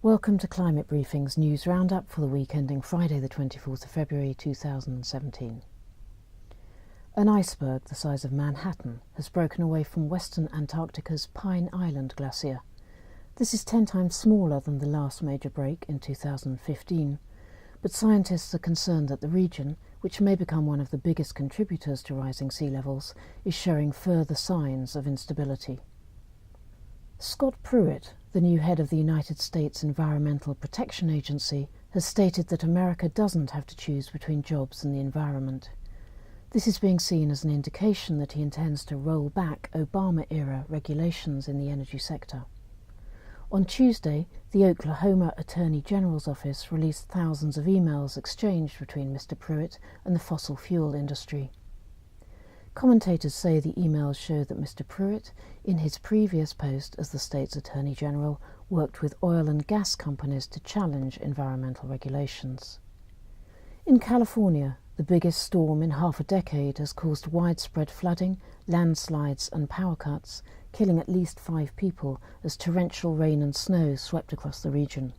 Welcome to Climate Briefing's news roundup for the week ending Friday the 24th of February 2017. An iceberg the size of Manhattan has broken away from western Antarctica's Pine Island Glacier. This is 10 times smaller than the last major break in 2015, but scientists are concerned that the region, which may become one of the biggest contributors to rising sea levels, is showing further signs of instability. Scott Pruitt, the new head of the United States Environmental Protection Agency, has stated that America doesn't have to choose between jobs and the environment. This is being seen as an indication that he intends to roll back Obama-era regulations in the energy sector. On Tuesday, the Oklahoma Attorney General's office released thousands of emails exchanged between Mr. Pruitt and the fossil fuel industry. Commentators say the emails show that Mr. Pruitt, in his previous post as the state's Attorney General, worked with oil and gas companies to challenge environmental regulations. In California, the biggest storm in half a decade has caused widespread flooding, landslides and power cuts, killing at least 5 people as torrential rain and snow swept across the region.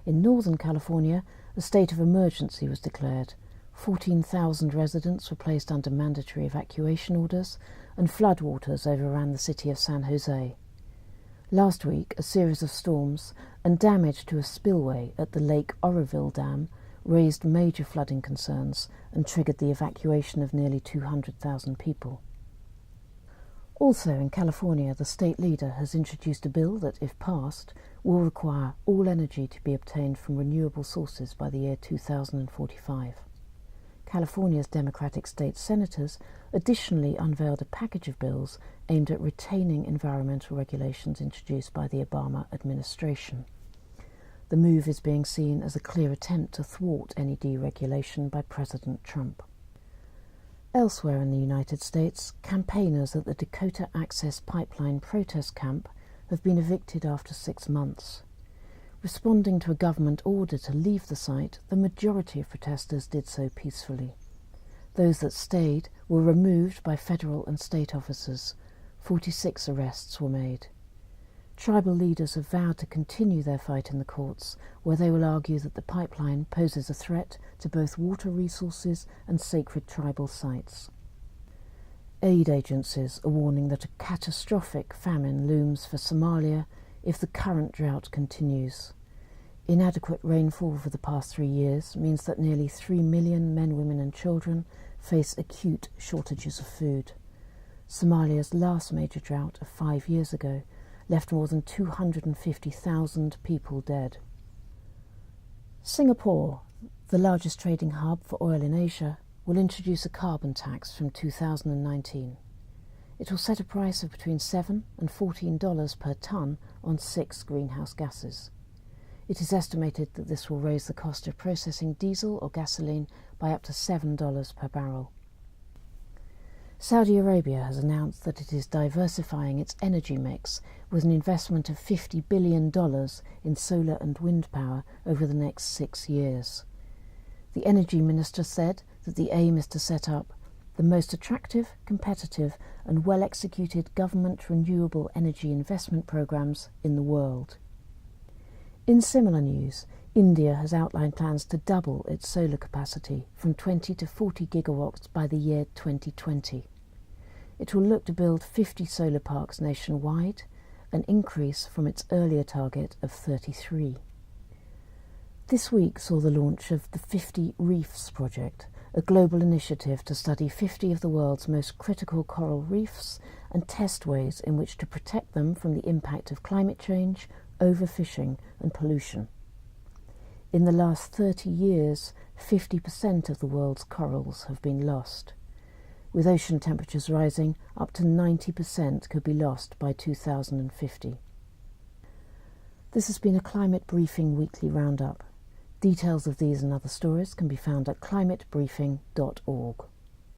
In Northern California, a state of emergency was declared. 14,000 residents were placed under mandatory evacuation orders, and floodwaters overran the city of San Jose. Last week, a series of storms and damage to a spillway at the Lake Oroville Dam raised major flooding concerns and triggered the evacuation of nearly 200,000 people. Also in California, the state leader has introduced a bill that, if passed, will require all energy to be obtained from renewable sources by the year 2045. California's Democratic state senators additionally unveiled a package of bills aimed at retaining environmental regulations introduced by the Obama administration. The move is being seen as a clear attempt to thwart any deregulation by President Trump. Elsewhere in the United States, campaigners at the Dakota Access Pipeline protest camp have been evicted after 6 months. Responding to a government order to leave the site, the majority of protesters did so peacefully. Those that stayed were removed by federal and state officers. 46 arrests were made. Tribal leaders have vowed to continue their fight in the courts, where they will argue that the pipeline poses a threat to both water resources and sacred tribal sites. Aid agencies are warning that a catastrophic famine looms for Somalia if the current drought continues. Inadequate rainfall for the past 3 years means that nearly 3 million men, women and children face acute shortages of food. Somalia's last major drought of 5 years ago left more than 250,000 people dead. Singapore, the largest trading hub for oil in Asia, will introduce a carbon tax from 2019. It will set a price of between $7 and $14 per tonne on 6 greenhouse gases. It is estimated that this will raise the cost of processing diesel or gasoline by up to $7 per barrel. Saudi Arabia has announced that it is diversifying its energy mix with an investment of $50 billion in solar and wind power over the next 6 years. The energy minister said that the aim is to set up the most attractive, competitive and well-executed government renewable energy investment programs in the world. In similar news, India has outlined plans to double its solar capacity from 20 to 40 gigawatts by the year 2020. It will look to build 50 solar parks nationwide, an increase from its earlier target of 33. This week saw the launch of the 50 Reefs Project, a global initiative to study 50 of the world's most critical coral reefs and test ways in which to protect them from the impact of climate change, overfishing and pollution. In the last 30 years, 50% of the world's corals have been lost. With ocean temperatures rising, up to 90% could be lost by 2050. This has been a Climate Briefing Weekly Roundup. Details of these and other stories can be found at climatebriefing.org.